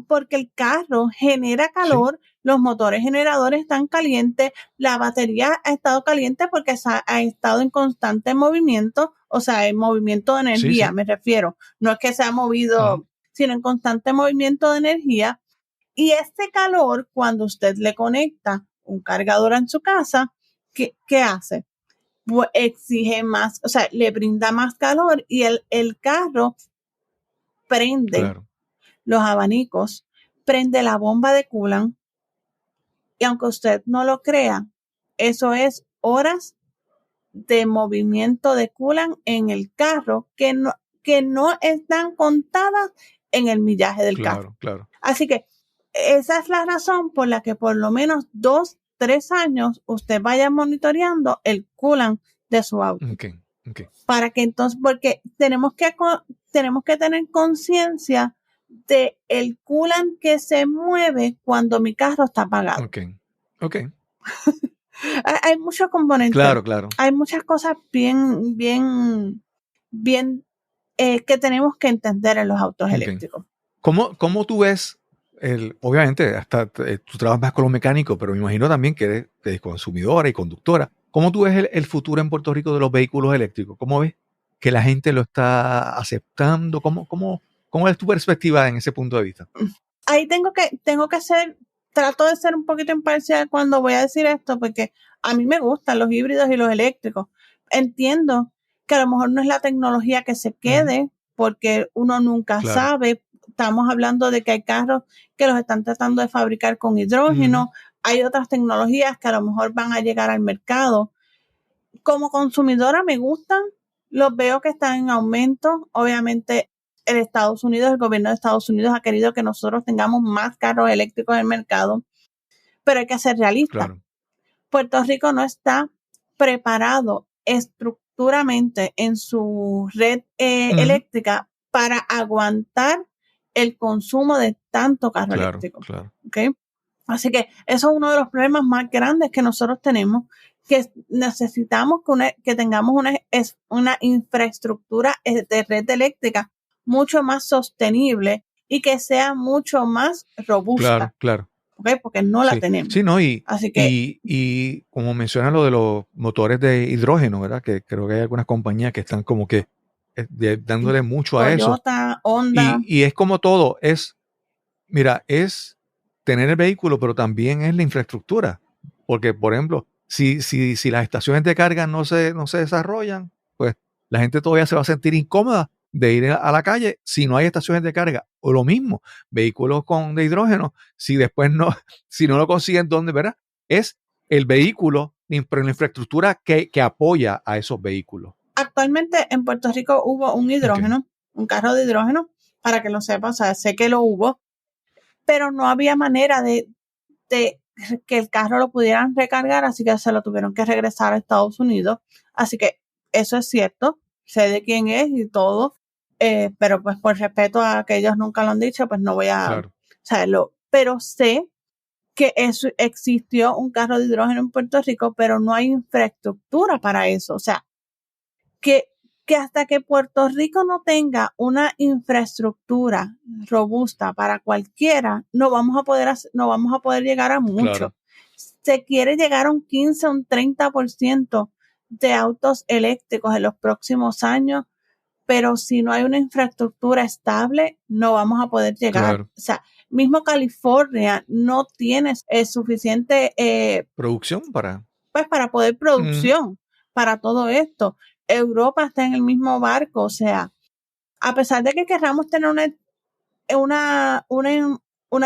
porque el carro genera calor, los motores generadores están calientes, la batería ha estado caliente porque ha estado en constante movimiento, o sea, en movimiento de energía, me refiero. No es que se ha movido, sino en constante movimiento de energía. Y este calor, cuando usted le conecta un cargador en su casa, ¿qué hace? Pues exige más, o sea, le brinda más calor y el carro prende los abanicos, prende la bomba de coolant, y aunque usted no lo crea, eso es horas de movimiento de coolant en el carro que no están contadas en el millaje del carro. Así que esa es la razón por la que por lo menos 2-3 años usted vaya monitoreando el coolant de su auto. Para que entonces, porque tenemos que tener conciencia de el coolant que se mueve cuando mi carro está apagado. Hay muchos componentes. Claro. Hay muchas cosas bien que tenemos que entender en los autos eléctricos. ¿Cómo tú ves obviamente, hasta tú trabajas más con los mecánicos, pero me imagino también que eres consumidora y conductora. ¿Cómo tú ves el futuro en Puerto Rico de los vehículos eléctricos? ¿Cómo ves que la gente lo está aceptando? ¿Cómo es tu perspectiva en ese punto de vista? Ahí trato de ser un poquito imparcial cuando voy a decir esto, porque a mí me gustan los híbridos y los eléctricos. Entiendo que a lo mejor no es la tecnología que se quede, porque uno nunca sabe. Estamos hablando de que hay carros que los están tratando de fabricar con hidrógeno. Hay otras tecnologías que a lo mejor van a llegar al mercado. Como consumidora me gustan, los veo que están en aumento. Obviamente el gobierno de Estados Unidos ha querido que nosotros tengamos más carros eléctricos en el mercado, pero hay que ser realistas. Puerto Rico no está preparado estructuralmente en su red eléctrica para aguantar el consumo de tanto carro eléctrico. ¿Okay? Así que eso es uno de los problemas más grandes que nosotros tenemos, que necesitamos que tengamos una infraestructura de red eléctrica mucho más sostenible y que sea mucho más robusta. Claro. ¿Okay? Porque no la tenemos. Sí, no, Así que, y como menciona lo de los motores de hidrógeno, ¿verdad? Que creo que hay algunas compañías que están como que dándole mucho a eso. Toyota, Honda. Y es como todo, es tener el vehículo, pero también es la infraestructura. Porque, por ejemplo, si las estaciones de carga no se desarrollan, pues la gente todavía se va a sentir incómoda de ir a la calle si no hay estaciones de carga. O lo mismo, vehículos de hidrógeno, si después si no lo consiguen, ¿dónde, verdad? Es el vehículo, pero la infraestructura que apoya a esos vehículos. Actualmente en Puerto Rico hubo un hidrógeno, un carro de hidrógeno, para que lo sepas, o sea, sé que lo hubo, pero no había manera de que el carro lo pudieran recargar, así que se lo tuvieron que regresar a Estados Unidos. Así que eso es cierto, sé de quién es y todo, pero pues por respeto a que ellos nunca lo han dicho, pues no voy a saberlo. Pero sé que existió un carro de hidrógeno en Puerto Rico, pero no hay infraestructura para eso. O sea, que hasta que Puerto Rico no tenga una infraestructura robusta para cualquiera, no vamos a poder llegar a mucho. Claro. Se quiere llegar a un 15, un 30% de autos eléctricos en los próximos años, pero si no hay una infraestructura estable, no vamos a poder llegar. Claro. O sea, mismo California no tiene suficiente producción para poder producción para todo esto. Europa está en el mismo barco, o sea, a pesar de que querramos tener una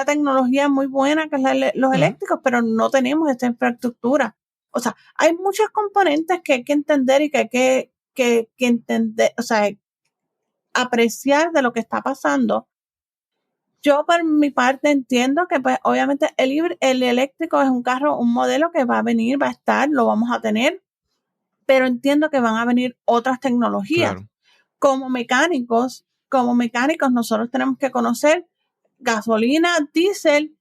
tecnología muy buena que es los eléctricos, pero no tenemos esta infraestructura. O sea, hay muchos componentes que hay que entender y que hay que entender, o sea, apreciar de lo que está pasando. Yo por mi parte entiendo que pues obviamente el eléctrico es un modelo que va a venir, va a estar, lo vamos a tener, pero entiendo que van a venir otras tecnologías. Claro. Como mecánicos nosotros tenemos que conocer gasolina, diésel,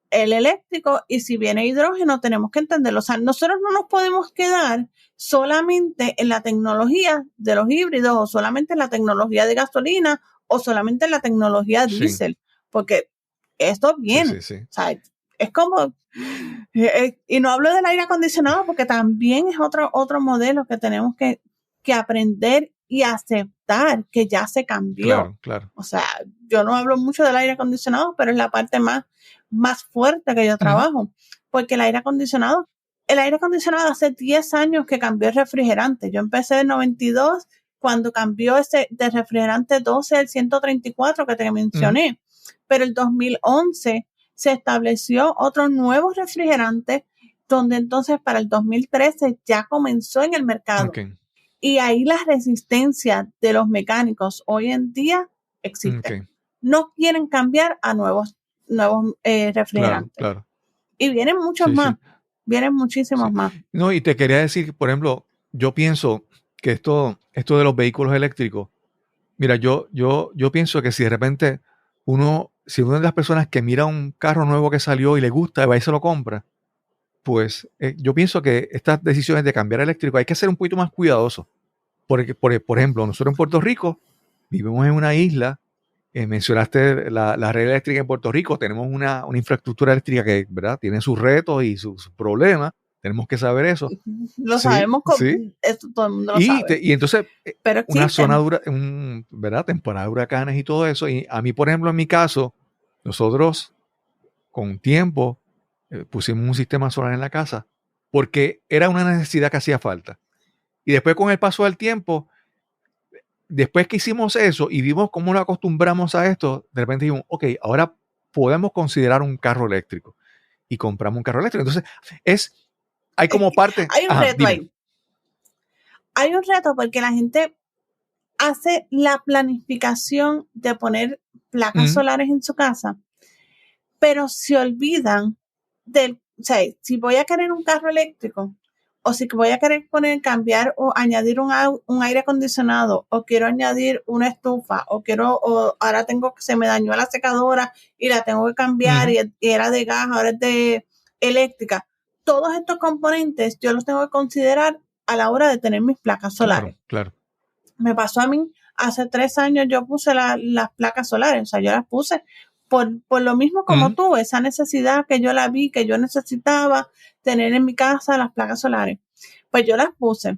el eléctrico, y si viene hidrógeno tenemos que entenderlo. O sea, nosotros no nos podemos quedar solamente en la tecnología de los híbridos o solamente en la tecnología de gasolina o solamente en la tecnología diésel, porque esto viene. Sí. O sea, es como... Y no hablo del aire acondicionado porque también es otro modelo que tenemos que aprender y aceptar que ya se cambió. Claro. O sea, yo no hablo mucho del aire acondicionado, pero es la parte más fuerte que yo trabajo. Porque el aire acondicionado hace 10 años que cambió el refrigerante. Yo empecé en 92 cuando cambió de refrigerante 12 al 134 que te mencioné. Pero el 2011 se estableció otro nuevo refrigerante donde entonces para el 2013 ya comenzó en el mercado. Okay. Y ahí la resistencia de los mecánicos hoy en día existe. Okay. No quieren cambiar a nuevos refrigerantes. Claro. Y vienen muchos más. Sí. Vienen muchísimos más. No, y te quería decir, por ejemplo, yo pienso que esto de los vehículos eléctricos, mira, yo pienso que si de repente si una de las personas que mira un carro nuevo que salió y le gusta y va y se lo compra, pues yo pienso que estas decisiones de cambiar a eléctrico hay que ser un poquito más cuidadosos. Porque, por ejemplo, nosotros en Puerto Rico vivimos en una isla, mencionaste la red eléctrica en Puerto Rico, tenemos una infraestructura eléctrica que, ¿verdad?, tiene sus retos y sus problemas, tenemos que saber eso. Lo sabemos, esto todo el mundo lo sabe. Y entonces, una zona dura, ¿verdad?, temporada de huracanes y todo eso, y a mí, por ejemplo, en mi caso, nosotros con tiempo pusimos un sistema solar en la casa porque era una necesidad que hacía falta. Y después con el paso del tiempo, después que hicimos eso y vimos cómo nos acostumbramos a esto, de repente dijimos, ok, ahora podemos considerar un carro eléctrico. Y compramos un carro eléctrico. Entonces, hay como parte... Hay un reto ahí. Hay un reto porque la gente hace la planificación de poner placas solares en su casa, pero se olvidan o sea, si voy a querer un carro eléctrico, o si voy a querer cambiar o añadir un aire acondicionado, o quiero añadir una estufa, o ahora se me dañó la secadora y la tengo que cambiar, y era de gas, ahora es de eléctrica. Todos estos componentes yo los tengo que considerar a la hora de tener mis placas solares. Claro. Me pasó a mí, hace 3 años yo puse las placas solares, o sea, yo las puse por lo mismo como tú, esa necesidad que yo la vi, que yo necesitaba tener en mi casa las placas solares. Pues yo las puse.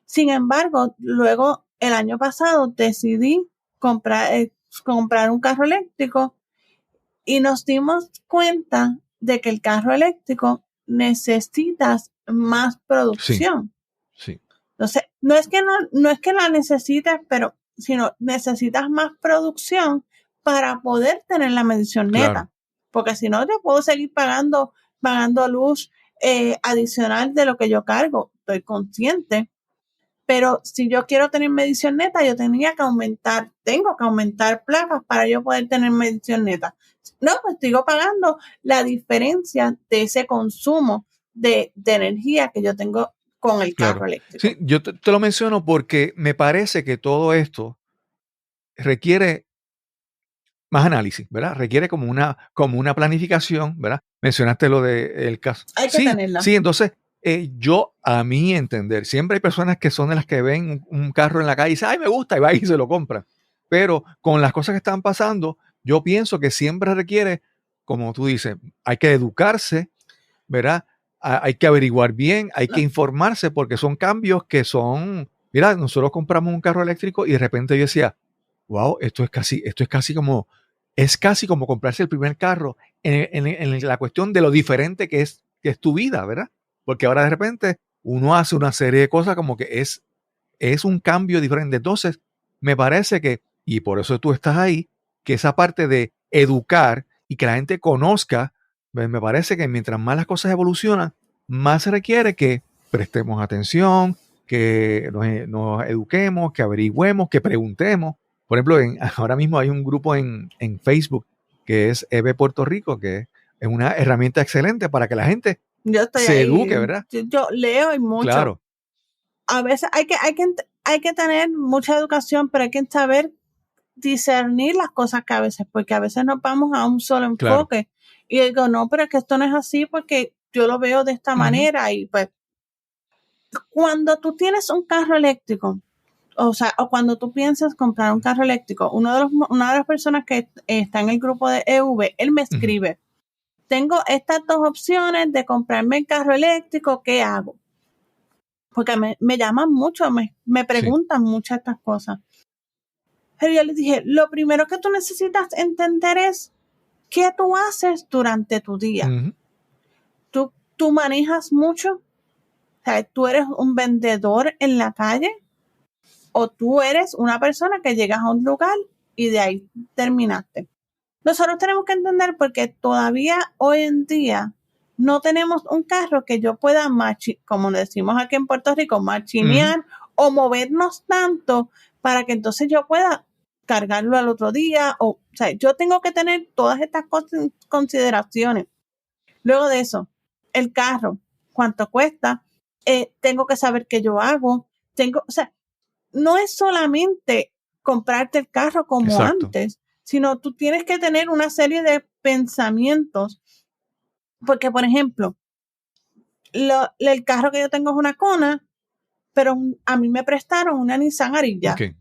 Sin embargo, luego el año pasado decidí comprar un carro eléctrico y nos dimos cuenta de que el carro eléctrico necesitas más producción. Sí. Entonces, no es que la necesites, sino necesitas más producción para poder tener la medición neta. Claro. Porque si no, yo puedo seguir pagando luz adicional de lo que yo cargo. Estoy consciente. Pero si yo quiero tener medición neta, tengo que aumentar placas para yo poder tener medición neta. No, pues sigo pagando la diferencia de ese consumo de energía que yo tengo con el carro eléctrico. Sí, yo te lo menciono porque me parece que todo esto requiere más análisis, ¿verdad? Requiere como una planificación, ¿verdad? Mencionaste lo del caso. Hay que tenerla. Sí, entonces, yo, a mi entender, siempre hay personas que son de las que ven un carro en la calle y dicen, ¡ay, me gusta! Y va y se lo compran. Pero con las cosas que están pasando, yo pienso que siempre requiere, como tú dices, hay que educarse, ¿verdad? Hay que averiguar bien, hay que informarse, porque son cambios que son... Mira, nosotros compramos un carro eléctrico y de repente yo decía, wow, esto es casi como comprarse el primer carro en la cuestión de lo diferente que es tu vida, ¿verdad? Porque ahora de repente uno hace una serie de cosas como que es un cambio diferente. Entonces, me parece que, y por eso tú estás ahí, que esa parte de educar y que la gente conozca, me parece que mientras más las cosas evolucionan, más se requiere que prestemos atención, que nos eduquemos, que averigüemos, que preguntemos. Por ejemplo, ahora mismo hay un grupo en Facebook que es EV Puerto Rico, que es una herramienta excelente para que la gente se eduque, ¿verdad? Yo leo y mucho. Claro. A veces hay que tener mucha educación, pero hay que saber discernir las cosas que a veces, porque a veces nos vamos a un solo enfoque. Claro. Y digo, no, pero es que esto no es así porque yo lo veo de esta manera. Y pues, cuando tú tienes un carro eléctrico, o cuando tú piensas comprar un carro eléctrico, una de las personas que está en el grupo de EV, él me escribe, tengo estas 2 opciones de comprarme el carro eléctrico, ¿qué hago? Porque me llaman mucho, me preguntan muchas estas cosas. Pero yo les dije, lo primero que tú necesitas entender es qué tú haces durante tu día. ¿Tú manejas mucho? O sea, ¿tú eres un vendedor en la calle? ¿O tú eres una persona que llegas a un lugar y de ahí terminaste? Nosotros tenemos que entender porque todavía hoy en día no tenemos un carro que yo pueda como decimos aquí en Puerto Rico, machinear o movernos tanto para que entonces yo pueda cargarlo al otro día. O sea, yo tengo que tener todas estas cosas en consideraciones. Luego de eso, el carro, ¿cuánto cuesta? Tengo que saber qué yo hago. O sea, no es solamente comprarte el carro como antes, sino tú tienes que tener una serie de pensamientos. Porque, por ejemplo, el carro que yo tengo es una Kona, pero a mí me prestaron una Nissan Ariya. Okay.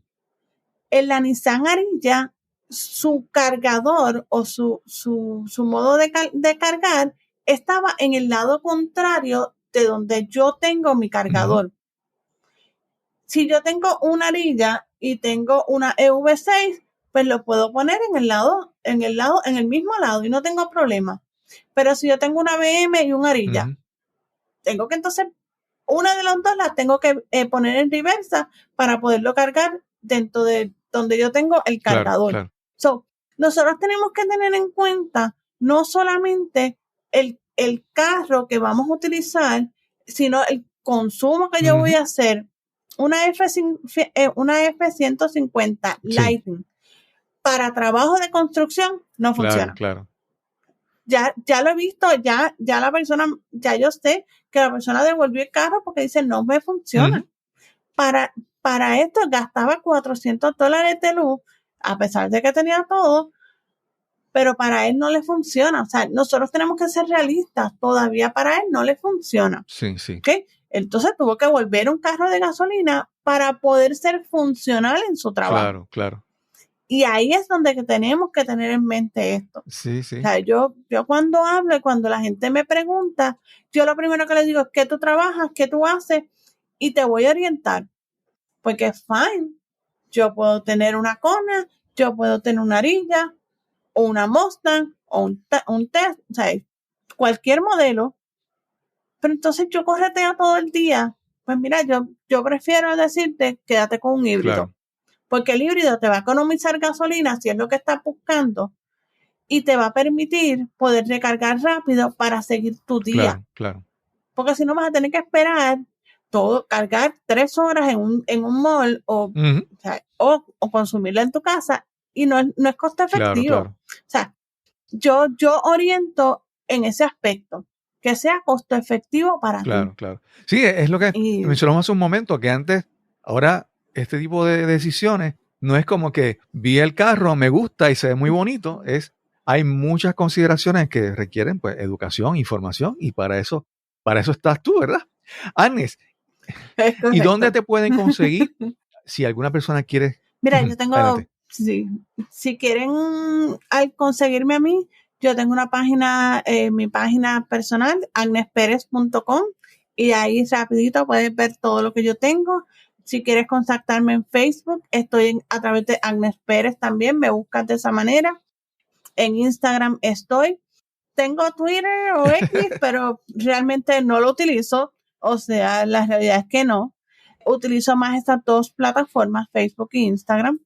En la Nissan Ariya, su cargador o su modo de cargar estaba en el lado contrario de donde yo tengo mi cargador. Si yo tengo una Ariya y tengo una EV6, pues lo puedo poner en el mismo lado y no tengo problema. Pero si yo tengo una BM y un Ariya, tengo que entonces, una de las dos las tengo que poner en reversa para poderlo cargar dentro de donde yo tengo el cargador. Claro. So, nosotros tenemos que tener en cuenta no solamente el carro que vamos a utilizar, sino el consumo que yo voy a hacer. Una F-150 Lightning para trabajo de construcción no funciona. Claro. Ya lo he visto, ya la persona, ya yo sé que la persona devolvió el carro porque dice, no me funciona. Ujú. Para esto gastaba $400 de luz, a pesar de que tenía todo, pero para él no le funciona. O sea, nosotros tenemos que ser realistas. Todavía para él no le funciona. Sí, sí. ¿Okay? Entonces tuvo que volver un carro de gasolina para poder ser funcional en su trabajo. Claro, claro. Y ahí es donde que tenemos que tener en mente esto. Sí, sí. O sea, yo cuando hablo y cuando la gente me pregunta, yo lo primero que les digo es ¿qué tú trabajas? ¿Qué tú haces? Y te voy a orientar. Porque fine, yo puedo tener una Kona, yo puedo tener una Ariya, o una Mustang, o un Tesla, o sea, cualquier modelo. Pero entonces yo correteo todo el día. Pues mira, yo prefiero decirte, quédate con un híbrido. Claro. Porque el híbrido te va a economizar gasolina si es lo que estás buscando y te va a permitir poder recargar rápido para seguir tu día. Claro, claro. Porque si no vas a tener que esperar cargar 3 horas en un mall o consumirla en tu casa y no es costo efectivo. Claro. O sea, yo oriento en ese aspecto, que sea costo efectivo para ti. Claro. Sí, es lo que mencionamos hace un momento, que antes, ahora este tipo de decisiones no es como que vi el carro, me gusta y se ve muy bonito, hay muchas consideraciones que requieren pues educación, información y para eso estás tú, ¿verdad? Agnes, ¿y dónde te pueden conseguir si alguna persona quiere? Mira, yo tengo, si quieren conseguirme a mí, yo tengo una página, mi página personal, agnesperez.com, y ahí rapidito puedes ver todo lo que yo tengo. Si quieres contactarme en Facebook, estoy a través de Agnes Pérez también, me buscas de esa manera. En Instagram estoy. Tengo Twitter o X, pero realmente no lo utilizo. O sea, la realidad es que no. Utilizo más estas dos plataformas, Facebook e Instagram.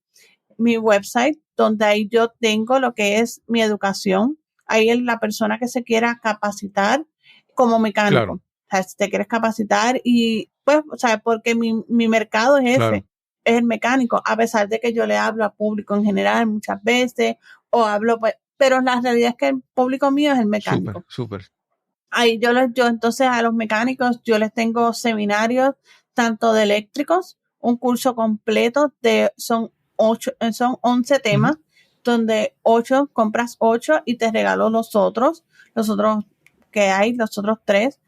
Mi website, donde ahí yo tengo lo que es mi educación. Ahí es la persona que se quiera capacitar como mecánico. Claro. O sea, si te quieres capacitar y pues, o sea, porque mi mercado es ese, es el mecánico, a pesar de que yo le hablo al público en general muchas veces, o hablo, pues, pero la realidad es que el público mío es el mecánico. Súper. Ahí yo entonces a los mecánicos, yo les tengo seminarios, tanto de eléctricos, un curso completo son 11 temas, donde compras 8 y te regalo los otros que hay, los otros 3.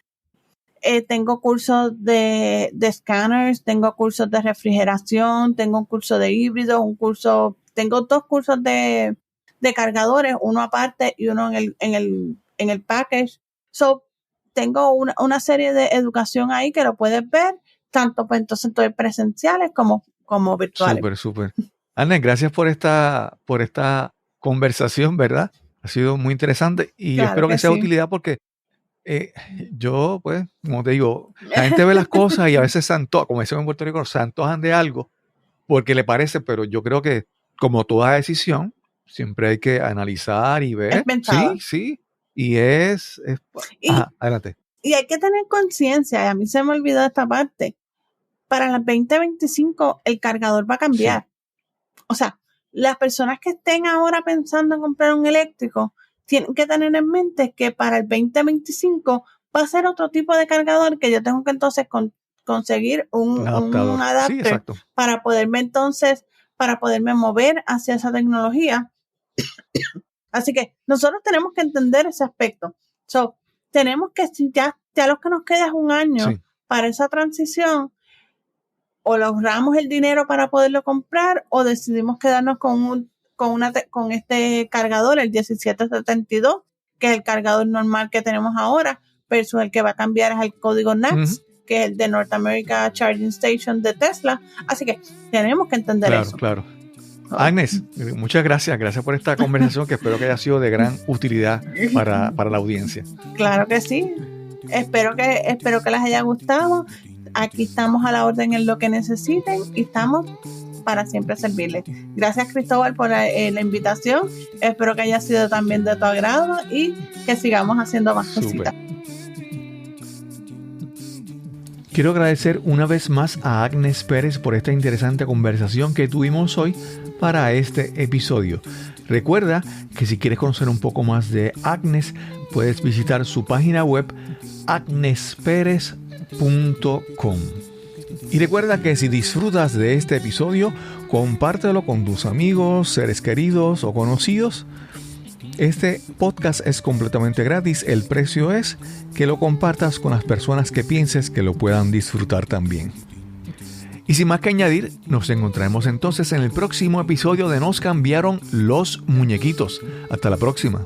Tengo cursos de scanners, tengo cursos de refrigeración, tengo un curso de híbridos, tengo 2 cursos de cargadores, uno aparte y uno en el package. So, tengo una serie de educación ahí que lo puedes ver, tanto pues entonces presenciales como virtuales. Súper. Agnes, gracias por esta conversación, ¿verdad? Ha sido muy interesante y claro espero que sea de utilidad porque yo, pues, como te digo, la gente ve las cosas y a veces como decimos en Puerto Rico, se antojan de algo porque le parece, pero yo creo que como toda decisión, siempre hay que analizar y ver. Sí. Y adelante. Y hay que tener conciencia, y a mí se me olvidó esta parte. Para las 2025 el cargador va a cambiar. Sí. O sea, las personas que estén ahora pensando en comprar un eléctrico tienen que tener en mente que para el 2025 va a ser otro tipo de cargador que yo tengo que entonces conseguir un adapter para poderme mover hacia esa tecnología. Así que nosotros tenemos que entender ese aspecto. So, tenemos que, ya lo que nos queda es un año para esa transición, o logramos el dinero para poderlo comprar o decidimos quedarnos con este cargador, el 1772, que es el cargador normal que tenemos ahora, versus el que va a cambiar es el código NACS, que es el de North America Charging Station de Tesla. Así que tenemos que entender eso. Claro. Agnes, muchas gracias. Gracias por esta conversación que espero que haya sido de gran utilidad para la audiencia. Claro que sí. Espero que les haya gustado. Aquí estamos a la orden en lo que necesiten y estamos para siempre servirles. Gracias, Cristóbal, por la invitación. Espero que haya sido también de tu agrado y que sigamos haciendo más cositas. Quiero agradecer una vez más a Agnes Pérez por esta interesante conversación que tuvimos hoy para este episodio. Recuerda que si quieres conocer un poco más de Agnes, puedes visitar su página web agnesperez.com. Y recuerda que si disfrutas de este episodio, compártelo con tus amigos, seres queridos o conocidos. Este podcast es completamente gratis. El precio es que lo compartas con las personas que pienses que lo puedan disfrutar también. Y sin más que añadir, nos encontraremos entonces en el próximo episodio de Nos cambiaron los muñequitos. Hasta la próxima.